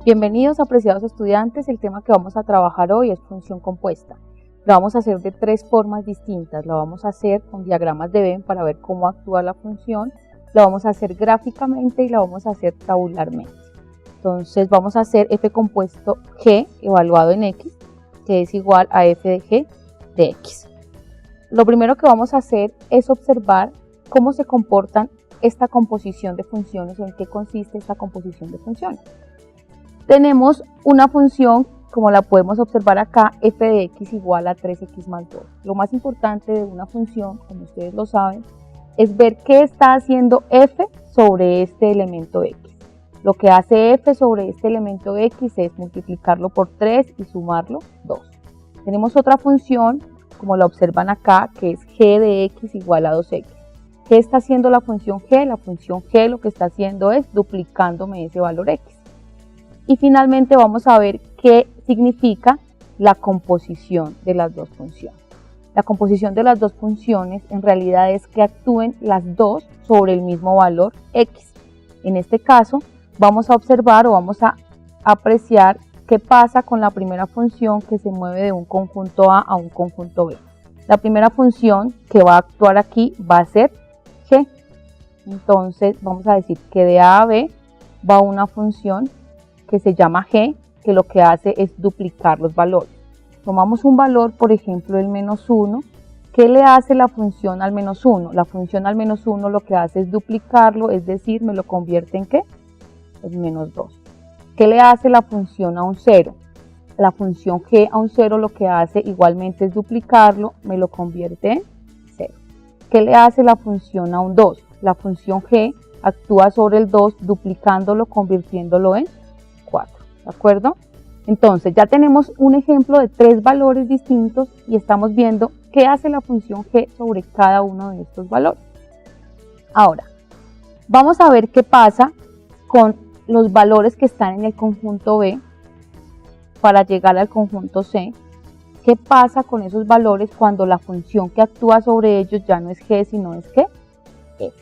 Bienvenidos, apreciados estudiantes. El tema que vamos a trabajar hoy es función compuesta. Lo vamos a hacer de tres formas distintas. Lo vamos a hacer con diagramas de Venn para ver cómo actúa la función. Lo vamos a hacer gráficamente y lo vamos a hacer tabularmente. Entonces vamos a hacer f compuesto g evaluado en x, que es igual a f de g de x. Lo primero que vamos a hacer es observar cómo se comportan esta composición de funciones o en qué consiste esta composición de funciones. Tenemos una función, como la podemos observar acá, f de x igual a 3x más 2. Lo más importante de una función, como ustedes lo saben, es ver qué está haciendo f sobre este elemento x. Lo que hace f sobre este elemento x es multiplicarlo por 3 y sumarlo 2. Tenemos otra función, como la observan acá, que es g de x igual a 2x. ¿Qué está haciendo la función g? La función g lo que está haciendo es duplicándome ese valor x. Y finalmente vamos a ver qué significa la composición de las dos funciones. La composición de las dos funciones en realidad es que actúen las dos sobre el mismo valor x. En este caso vamos a observar o vamos a apreciar qué pasa con la primera función que se mueve de un conjunto A a un conjunto B. La primera función que va a actuar aquí va a ser g. Entonces vamos a decir que de A a B va una función que se llama g, que lo que hace es duplicar los valores. Tomamos un valor, por ejemplo, el menos 1. ¿Qué le hace la función al menos 1? La función al menos 1 lo que hace es duplicarlo, es decir, me lo convierte en ¿qué? En menos 2. ¿Qué le hace la función a un 0? La función g a un 0 lo que hace igualmente es duplicarlo, me lo convierte en 0. ¿Qué le hace la función a un 2? La función g actúa sobre el 2 duplicándolo, convirtiéndolo en 4, ¿de acuerdo? Entonces ya tenemos un ejemplo de tres valores distintos y estamos viendo qué hace la función g sobre cada uno de estos valores. Ahora, vamos a ver qué pasa con los valores que están en el conjunto B para llegar al conjunto C. ¿Qué pasa con esos valores cuando la función que actúa sobre ellos ya no es g, sino es ¿qué? F.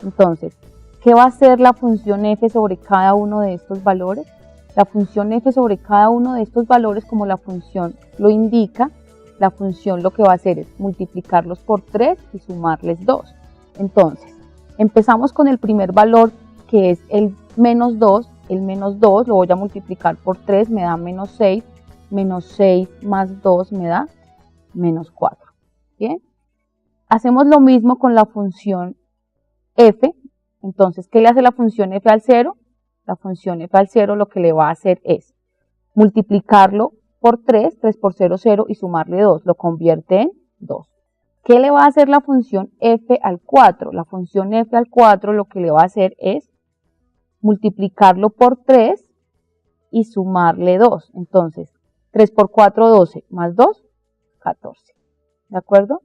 Entonces, ¿qué va a hacer la función f sobre cada uno de estos valores? La función f sobre cada uno de estos valores, como la función lo indica, la función lo que va a hacer es multiplicarlos por 3 y sumarles 2. Entonces, empezamos con el primer valor, que es el menos 2. El menos 2 lo voy a multiplicar por 3, me da menos 6. Menos 6 más 2 me da menos 4. ¿Bien? Hacemos lo mismo con la función f. Entonces, ¿qué le hace la función f al 0? La función f al 0 lo que le va a hacer es multiplicarlo por 3, 3 por 0, 0 y sumarle 2, lo convierte en 2. ¿Qué le va a hacer la función f al 4? La función f al 4 lo que le va a hacer es multiplicarlo por 3 y sumarle 2. Entonces, 3 por 4, 12, más 2, 14. ¿De acuerdo?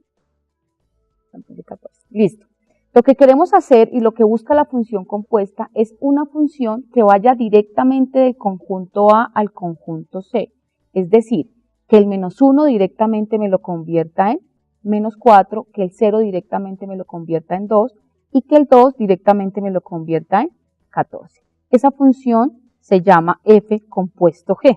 14. Listo. Lo que queremos hacer y lo que busca la función compuesta es una función que vaya directamente del conjunto A al conjunto C. Es decir, que el menos 1 directamente me lo convierta en menos 4, que el 0 directamente me lo convierta en 2 y que el 2 directamente me lo convierta en 14. Esa función se llama f compuesto g.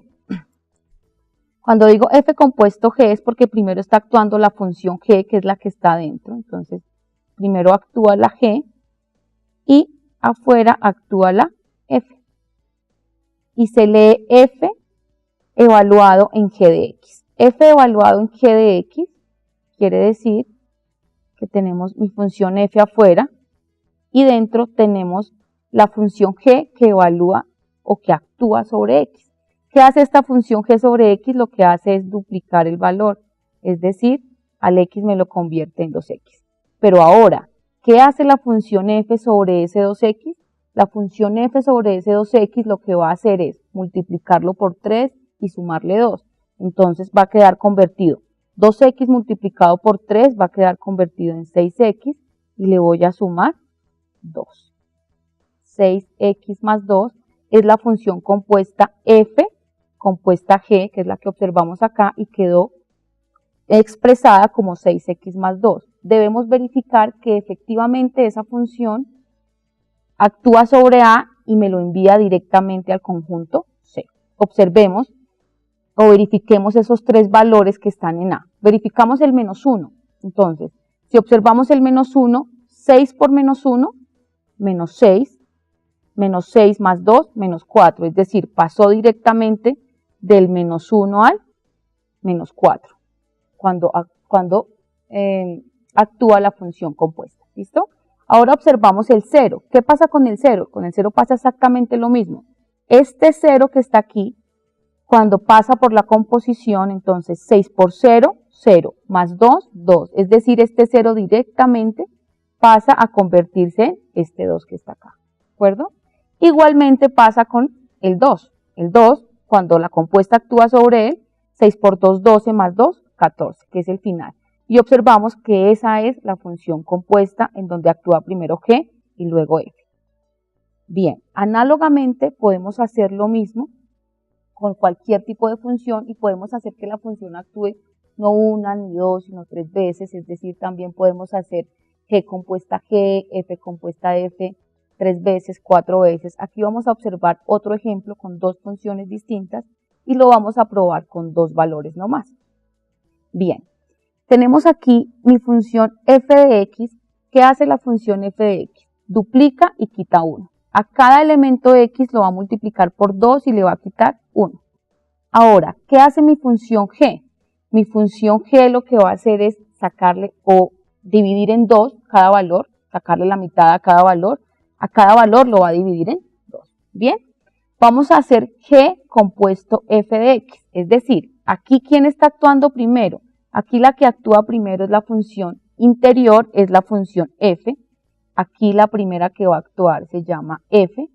Cuando digo f compuesto g es porque primero está actuando la función g, que es la que está adentro. Entonces, primero actúa la g y afuera actúa la f. Y se lee f evaluado en g de x. F evaluado en g de x quiere decir que tenemos mi función f afuera y dentro tenemos la función g que evalúa o que actúa sobre x. ¿Qué hace esta función g sobre x? Lo que hace es duplicar el valor, es decir, al x me lo convierte en 2x. Pero ahora, ¿qué hace la función f sobre ese 2x? La función f sobre ese 2x lo que va a hacer es multiplicarlo por 3 y sumarle 2. Entonces va a quedar convertido. 2x multiplicado por 3 va a quedar convertido en 6x y le voy a sumar 2. 6x más 2 es la función compuesta f, compuesta g, que es la que observamos acá y quedó expresada como 6x más 2. Debemos verificar que efectivamente esa función actúa sobre A y me lo envía directamente al conjunto C. Observemos o verifiquemos esos tres valores que están en A. Verificamos el menos 1. Entonces, si observamos el menos 1, 6 por menos 1, menos 6 más 2, menos 4. Es decir, pasó directamente del menos 1 al menos 4 cuando actúa la función compuesta. ¿Listo? Ahora observamos el 0. ¿Qué pasa con el 0? Con el 0 pasa exactamente lo mismo. Este 0 que está aquí, cuando pasa por la composición, entonces 6 por 0, 0, más 2, 2. Es decir, este 0 directamente pasa a convertirse en este 2 que está acá. ¿De acuerdo? Igualmente pasa con el 2. El 2, cuando la compuesta actúa sobre él, 6 por 2, 12, más 2, 14, que es el final. Y observamos que esa es la función compuesta en donde actúa primero G y luego F. Bien, análogamente podemos hacer lo mismo con cualquier tipo de función y podemos hacer que la función actúe no una, ni dos, sino 3 veces, es decir, también podemos hacer G compuesta G, F compuesta F, 3 veces, 4 veces. Aquí vamos a observar otro ejemplo con 2 funciones distintas y lo vamos a probar con 2 valores nomás. Bien, tenemos aquí mi función f de x. ¿Qué hace la función f de x? Duplica y quita 1. A cada elemento x lo va a multiplicar por 2 y le va a quitar 1. Ahora, ¿qué hace mi función g? Mi función g lo que va a hacer es sacarle o dividir en 2 cada valor, sacarle la mitad a cada valor lo va a dividir en 2. Bien, vamos a hacer g compuesto f de x, es decir, aquí ¿quién está actuando primero? Aquí la que actúa primero es la función interior, es la función f. Aquí la primera que va a actuar se llama f.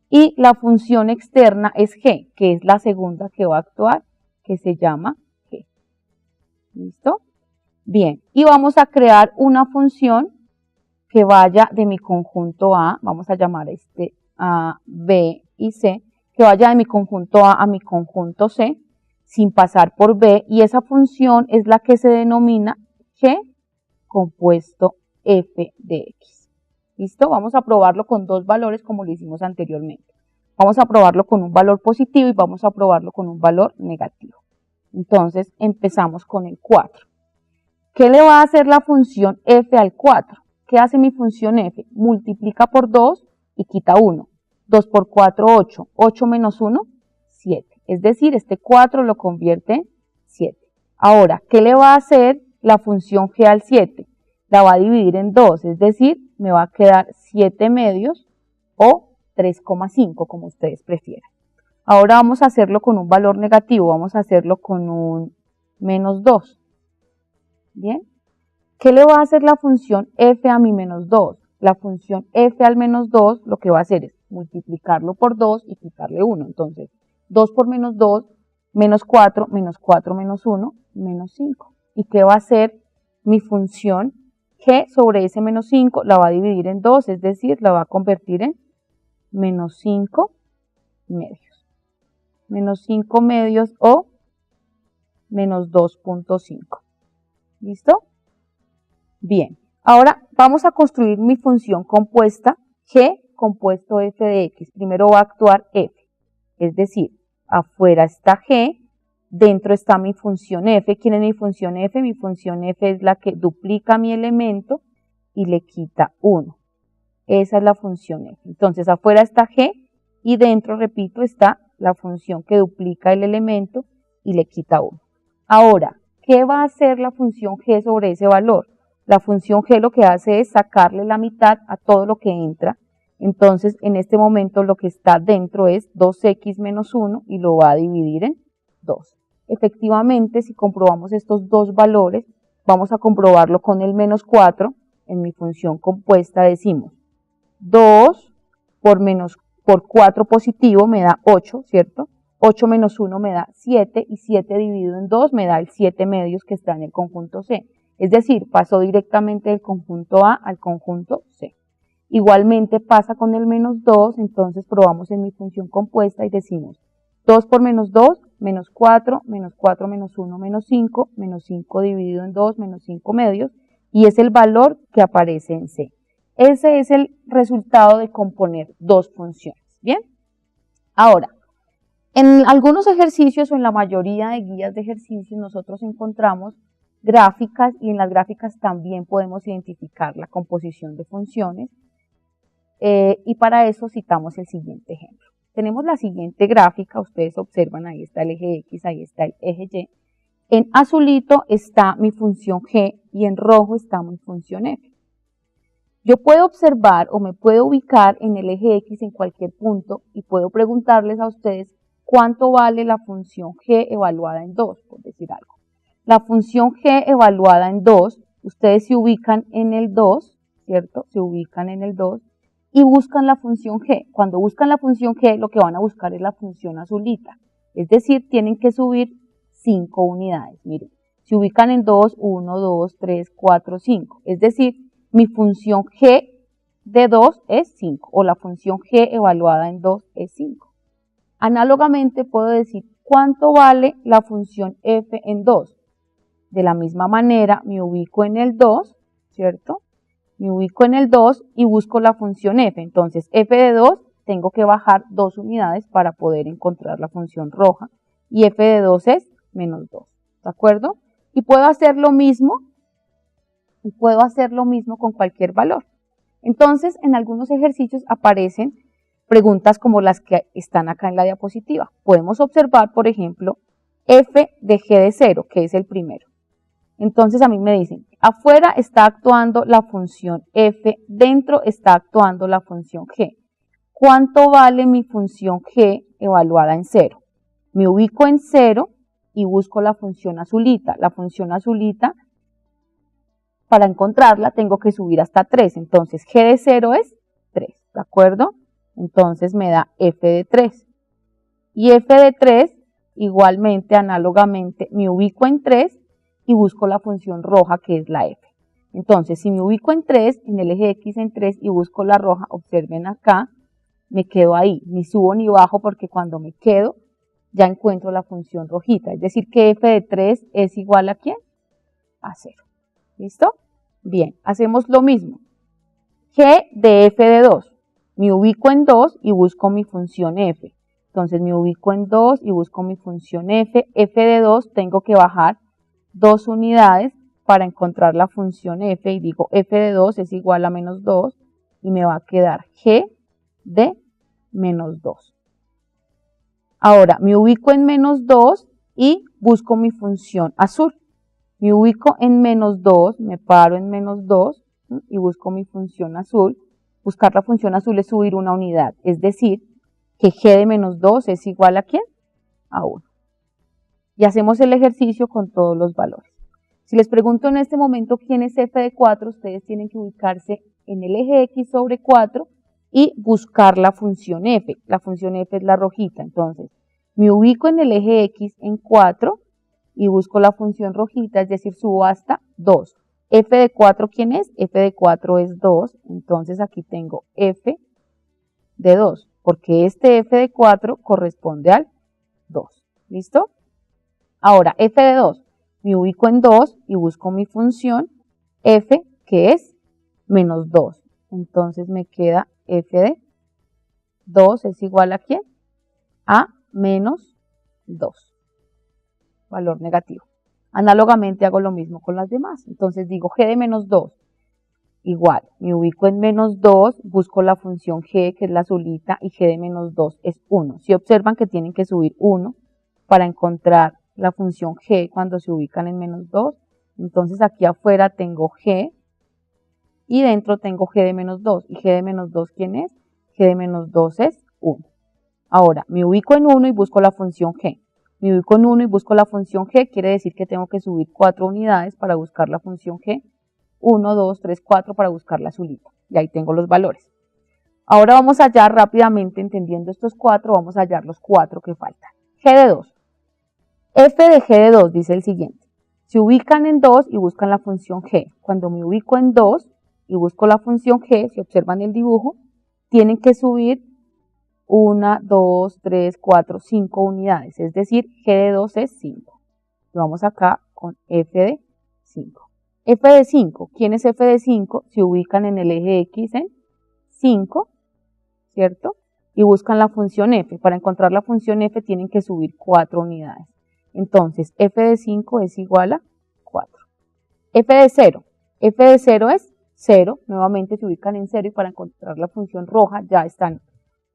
Y la función externa es g, que es la segunda que va a actuar, que se llama g. ¿Listo? Bien, y vamos a crear una función que vaya de mi conjunto A, vamos a llamar este A, B y C, que vaya de mi conjunto A mi conjunto C, sin pasar por B, y esa función es la que se denomina G compuesto f de x. ¿Listo? Vamos a probarlo con 2 valores como lo hicimos anteriormente. Vamos a probarlo con un valor positivo y vamos a probarlo con un valor negativo. Entonces empezamos con el 4. ¿Qué le va a hacer la función f al 4? ¿Qué hace mi función f? Multiplica por 2 y quita 1. 2 por 4, 8. 8 menos 1, 7. Es decir, este 4 lo convierte en 7. Ahora, ¿qué le va a hacer la función g al 7? La va a dividir en 2, es decir, me va a quedar 7 medios o 3,5, como ustedes prefieran. Ahora vamos a hacerlo con un valor negativo, vamos a hacerlo con un menos 2. ¿Bien? ¿Qué le va a hacer la función f a mi menos 2? La función f al menos 2 lo que va a hacer es multiplicarlo por 2 y quitarle 1. Entonces, 2 por menos 2, menos 4 menos 1, menos 5. ¿Y qué va a hacer mi función? G sobre ese menos 5 la va a dividir en 2, es decir, la va a convertir en menos 5 medios. Menos 5 medios o menos 2,5. ¿Listo? Bien, ahora vamos a construir mi función compuesta g compuesto f de x. Primero va a actuar f, es decir, afuera está g, dentro está mi función f. ¿Quién es mi función f? Mi función f es la que duplica mi elemento y le quita 1. Esa es la función f. Entonces afuera está g y dentro, repito, está la función que duplica el elemento y le quita 1. Ahora, ¿qué va a hacer la función g sobre ese valor? La función g lo que hace es sacarle la mitad a todo lo que entra. Entonces, en este momento lo que está dentro es 2x menos 1 y lo va a dividir en 2. Efectivamente, si comprobamos estos 2 valores, vamos a comprobarlo con el menos 4. En mi función compuesta decimos 2 por 4 positivo me da 8, ¿cierto? 8 menos 1 me da 7 y 7 dividido en 2 me da el 7 medios que está en el conjunto C. Es decir, pasó directamente del conjunto A al conjunto C. Igualmente pasa con el menos 2, entonces probamos en mi función compuesta y decimos 2 por menos 2, menos 4 menos 1, menos 5 dividido en 2, menos 5 medios, y es el valor que aparece en C. Ese es el resultado de componer 2 funciones. ¿Bien? Ahora, En algunos ejercicios o en la mayoría de guías de ejercicios nosotros encontramos gráficas y en las gráficas también podemos identificar la composición de funciones y para eso citamos el siguiente ejemplo. Tenemos la siguiente gráfica, ustedes observan, ahí está el eje X, ahí está el eje Y. En azulito está mi función G y en rojo está mi función F. Yo puedo observar o me puedo ubicar en el eje X en cualquier punto y puedo preguntarles a ustedes cuánto vale la función G evaluada en 2, por decir algo. La función G evaluada en 2, ustedes se ubican en el 2, ¿cierto? Se ubican en el 2 y buscan la función G. Cuando buscan la función G, lo que van a buscar es la función azulita. Es decir, tienen que subir 5 unidades. Miren, se ubican en 2, 1, 2, 3, 4, 5. Es decir, mi función G de 2 es 5 o la función G evaluada en 2 es 5. Análogamente puedo decir cuánto vale la función F en 2. De la misma manera me ubico en el 2, ¿cierto? Me ubico en el 2 y busco la función F. Entonces F de 2 tengo que bajar 2 unidades para poder encontrar la función roja y F de 2 es menos 2, ¿de acuerdo? Y puedo hacer lo mismo con cualquier valor. Entonces, en algunos ejercicios aparecen preguntas como las que están acá en la diapositiva. Podemos observar, por ejemplo, F de G de 0, que es el primero. Entonces a mí me dicen, afuera está actuando la función F, dentro está actuando la función G. ¿Cuánto vale mi función G evaluada en 0? Me ubico en 0 y busco la función azulita. La función azulita, para encontrarla, tengo que subir hasta 3. Entonces, G de 0 es 3, ¿de acuerdo? Entonces, me da F de 3. Y F de 3, igualmente, análogamente, me ubico en 3 y busco la función roja, que es la F. Entonces, si me ubico en 3, en el eje X en 3 y busco la roja, observen acá, me quedo ahí. Ni subo ni bajo porque cuando me quedo, ya encuentro la función rojita. Es decir, que F de 3 es igual a ¿quién? A 0. ¿Listo? Bien, hacemos lo mismo. G de F de 2. Me ubico en 2 y busco mi función F. Entonces me ubico en 2 y busco mi función F. F de 2 tengo que bajar 2 unidades para encontrar la función F y digo F de 2 es igual a menos 2 y me va a quedar G de menos 2. Ahora me ubico en menos 2 y busco mi función azul. Me ubico en menos 2, me paro en menos 2 y busco mi función azul. Buscar la función azul es subir una unidad, es decir, que G de menos 2 es igual a ¿quién? A 1. Y hacemos el ejercicio con todos los valores. Si les pregunto en este momento quién es F de 4, ustedes tienen que ubicarse en el eje X sobre 4 y buscar la función F. La función F es la rojita, entonces me ubico en el eje X en 4 y busco la función rojita, es decir, subo hasta 2. F de 4, ¿quién es? F de 4 es 2, entonces aquí tengo F de 2, porque este F de 4 corresponde al 2. ¿Listo? Ahora, F de 2, me ubico en 2 y busco mi función F, que es menos 2. Entonces me queda F de 2 es igual a ¿quién? A menos 2. Valor negativo. Análogamente hago lo mismo con las demás. Entonces digo G de menos 2 igual. Me ubico en menos 2, busco la función G, que es la azulita, y G de menos 2 es 1. Si observan que tienen que subir 1 para encontrar la función G cuando se ubican en menos 2. Entonces aquí afuera tengo G y dentro tengo G de menos 2. ¿Y G de menos 2 quién es? G de menos 2 es 1. Ahora, me ubico en 1 y busco la función G. Me ubico en 1 y busco la función G, quiere decir que tengo que subir 4 unidades para buscar la función G. 1, 2, 3, 4 para buscar la azulita. Y ahí tengo los valores. Ahora vamos a hallar rápidamente, entendiendo estos 4, vamos a hallar los 4 que faltan. G de 2. F de G de 2 dice el siguiente. Se ubican en 2 y buscan la función G. Cuando me ubico en 2 y busco la función G, si observan el dibujo, tienen que subir 1, 2, 3, 4, 5 unidades. Es decir, G de 2 es 5. Y vamos acá con F de 5. F de 5. ¿Quién es F de 5? Se ubican en el eje X en 5, ¿cierto? y buscan la función f. Para encontrar la función f tienen que subir 4 unidades. Entonces, f de 5 es igual a 4. F de 0. F de 0 es 0. Nuevamente se ubican en 0 y para encontrar la función roja ya están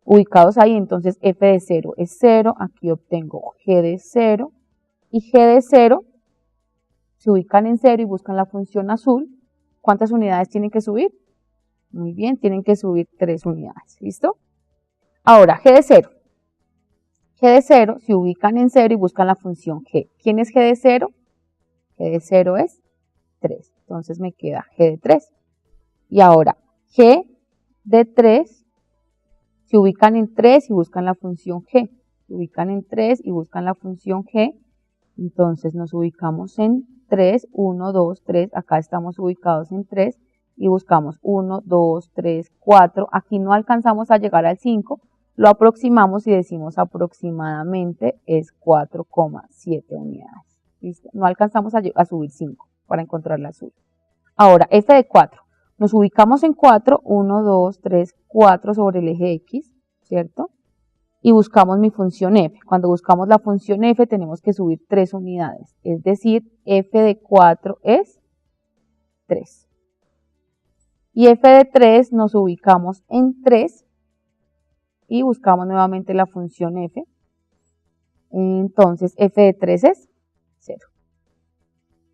ubicados ahí. Entonces, f de 0 es 0. Aquí obtengo g de 0. Y g de 0 se ubican en 0 y buscan la función azul. ¿Cuántas unidades tienen que subir? Muy bien, tienen que subir 3 unidades. ¿Listo? Ahora, g de 0. G de 0 se ubican en 0 y buscan la función g. ¿Quién es g de 0? G de 0 es 3. Entonces me queda g de 3. Y ahora, g de 3 se ubican en 3 y buscan la función g. Se ubican en 3 y buscan la función g. Entonces nos ubicamos en 3, 1, 2, 3. Acá estamos ubicados en 3 y buscamos 1, 2, 3, 4. Aquí no alcanzamos a llegar al 5. Lo aproximamos y decimos aproximadamente es 4,7 unidades. ¿Listo? No alcanzamos a subir 5 para encontrar la azul. Ahora, f de 4. Nos ubicamos en 4, 1, 2, 3, 4 sobre el eje x, ¿cierto? Y buscamos mi función f. Cuando buscamos la función f tenemos que subir 3 unidades. Es decir, f de 4 es 3. Y f de 3 nos ubicamos en 3 y buscamos nuevamente la función f. Entonces, f de 3 es 0.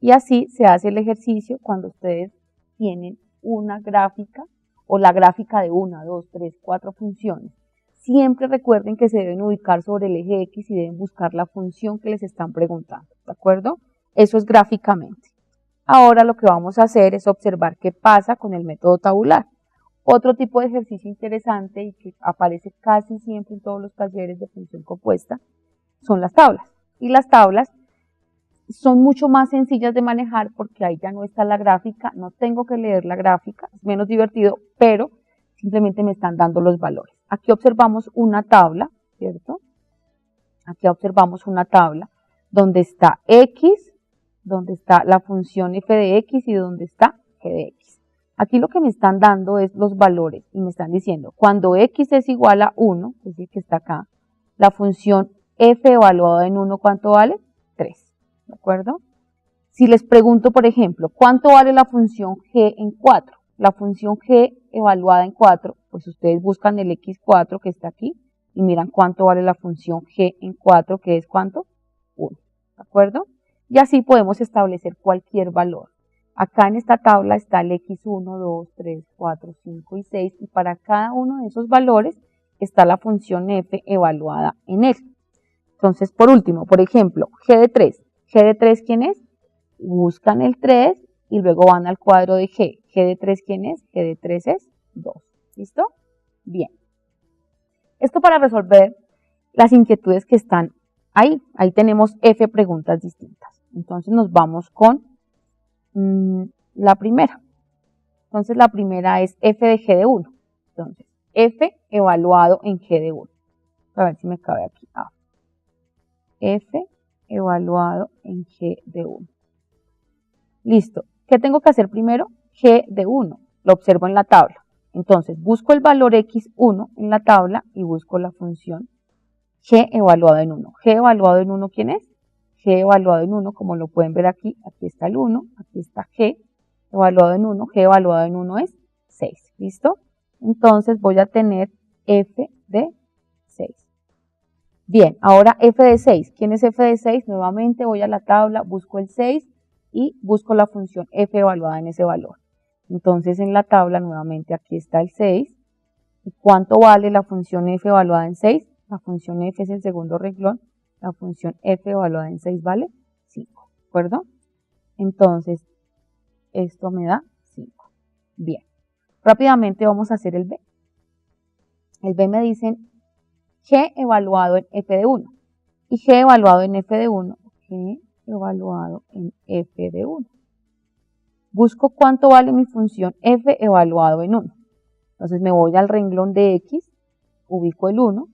Y así se hace el ejercicio cuando ustedes tienen una gráfica o la gráfica de 1, 2, 3, 4 funciones. Siempre recuerden que se deben ubicar sobre el eje X y deben buscar la función que les están preguntando, ¿de acuerdo? Eso es gráficamente. Ahora lo que vamos a hacer es observar qué pasa con el método tabular. Otro tipo de ejercicio interesante y que aparece casi siempre en todos los talleres de función compuesta son las tablas. Y las tablas son mucho más sencillas de manejar porque ahí ya no está la gráfica, no tengo que leer la gráfica, es menos divertido, pero simplemente me están dando los valores. Aquí observamos una tabla, ¿cierto? Aquí observamos una tabla donde está x, donde está la función f de x y donde está g de x. Aquí lo que me están dando es los valores y me están diciendo, cuando x es igual a 1, es decir, que está acá, la función f evaluada en 1, ¿cuánto vale? 3, ¿de acuerdo? Si les pregunto, por ejemplo, ¿cuánto vale la función g en 4? La función g evaluada en 4, pues ustedes buscan el x4 que está aquí y miran cuánto vale la función g en 4, que es ¿cuánto? 1, ¿de acuerdo? Y así podemos establecer cualquier valor. Acá en esta tabla está el x1, 2, 3, 4, 5 y 6 y para cada uno de esos valores está la función f evaluada en él. Entonces, por último, por ejemplo, g de 3. ¿G de 3 quién es? Buscan el 3 y luego van al cuadro de g. ¿G de 3 quién es? G de 3 es 2. ¿Listo? Bien. Esto para resolver las inquietudes que están ahí. Ahí tenemos f preguntas distintas. Entonces nos vamos con la primera. Entonces la primera es f de g de 1. Entonces, f evaluado en g de 1. A ver si me cabe aquí. F evaluado en g de 1. Listo. ¿Qué tengo que hacer primero? G de 1. Lo observo en la tabla. Entonces, busco el valor x1 en la tabla y busco la función g evaluado en 1. G evaluado en 1, ¿quién es? G evaluado en 1, como lo pueden ver aquí, aquí está el 1, aquí está g evaluado en 1, g evaluado en 1 es 6, ¿listo? Entonces voy a tener f de 6. Bien, ahora f de 6, ¿quién es f de 6? Nuevamente voy a la tabla, busco el 6 y busco la función f evaluada en ese valor. Entonces en la tabla nuevamente aquí está el 6. ¿Y cuánto vale la función f evaluada en 6? La función f es el segundo renglón. La función f evaluada en 6 vale 5, ¿de acuerdo? Entonces, esto me da 5. Bien. Rápidamente vamos a hacer el b. El b me dicen g evaluado en f de 1. Y g evaluado en f de 1. G evaluado en f de 1. Busco cuánto vale mi función f evaluado en 1. Entonces me voy al renglón de x, ubico el 1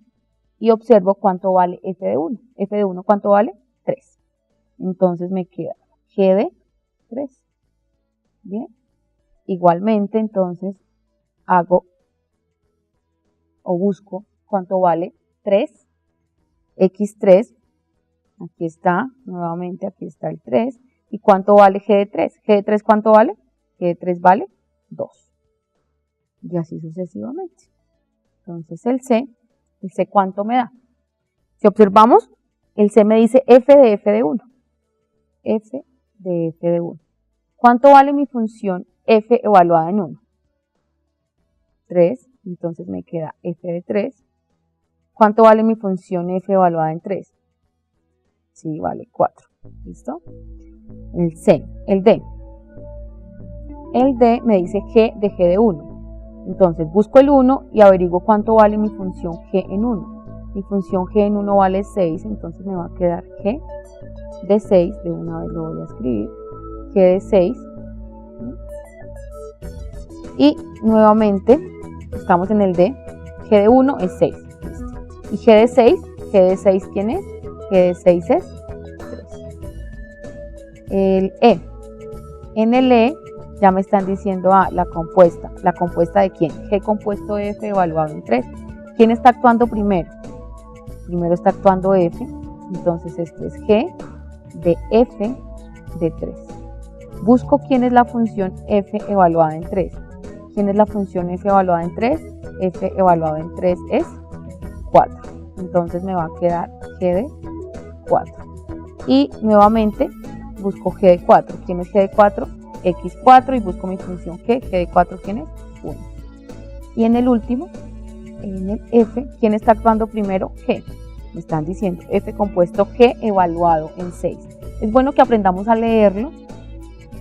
y observo cuánto vale f de 1. F de 1, ¿cuánto vale? 3. Entonces me queda g de 3. Bien. Igualmente, entonces, hago o busco ¿cuánto vale 3? X3, aquí está, nuevamente aquí está el 3. ¿Y cuánto vale G de 3? ¿G de 3 cuánto vale? G de 3 vale 2. Y así sucesivamente. Entonces el C ¿cuánto me da? Si observamos, el C me dice f de 1. F de 1. ¿Cuánto vale mi función f evaluada en 1? 3, entonces me queda f de 3. ¿Cuánto vale mi función f evaluada en 3? Sí, vale 4. ¿Listo? El C, el D. El D me dice g de 1. Entonces busco el 1 y averiguo cuánto vale mi función g en 1. Mi función g en 1 vale 6, entonces me va a quedar g de 6, de una vez lo voy a escribir, g de 6. Y nuevamente, estamos en el D, g de 1 es 6. ¿Listo? Y g de 6, ¿quién es? G de 6 es 3. El E. En el E ya me están diciendo la compuesta. ¿La compuesta de quién? G compuesto de F evaluado en 3. ¿Quién está actuando primero? Primero está actuando F, entonces este es G de F de 3. Busco quién es la función F evaluada en 3. ¿Quién es la función F evaluada en 3? F evaluado en 3 es 4. Entonces me va a quedar G de 4. Y nuevamente busco G de 4. ¿Quién es G de 4? X4 y busco mi función G. G de 4, ¿quién es? 1. Y en el último, en el F, ¿quién está actuando primero? G. Me están diciendo F compuesto G evaluado en 6. Es bueno que aprendamos a leerlo.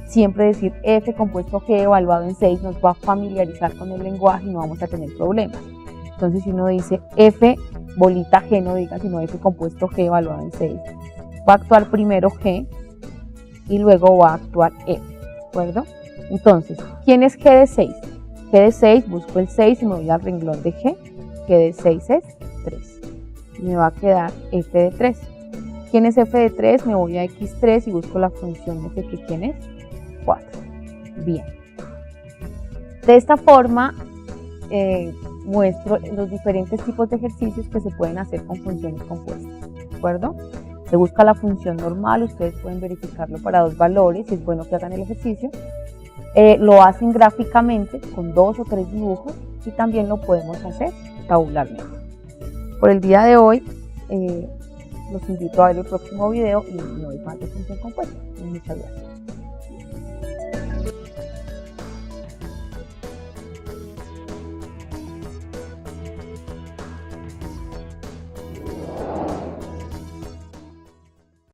Siempre decir F compuesto G evaluado en 6 nos va a familiarizar con el lenguaje y no vamos a tener problemas. Entonces si uno dice F bolita G, no diga sino F compuesto G evaluado en 6. Va a actuar primero G y luego va a actuar F. ¿De acuerdo? Entonces, ¿quién es G de 6? G de 6, busco el 6 y me voy al renglón de G. G de 6 es 3. Y me va a quedar F de 3. ¿Quién es F de 3? Me voy a X3 y busco la función F que ¿quién es? 4. Bien. De esta forma muestro los diferentes tipos de ejercicios que se pueden hacer con funciones compuestas. ¿De acuerdo? Se busca la función normal, ustedes pueden verificarlo para 2 valores y es bueno que hagan el ejercicio. Lo hacen gráficamente con 2 o 3 dibujos y también lo podemos hacer tabularmente. Por el día de hoy los invito a ver el próximo video y no es más de función compuesta. Muchas gracias.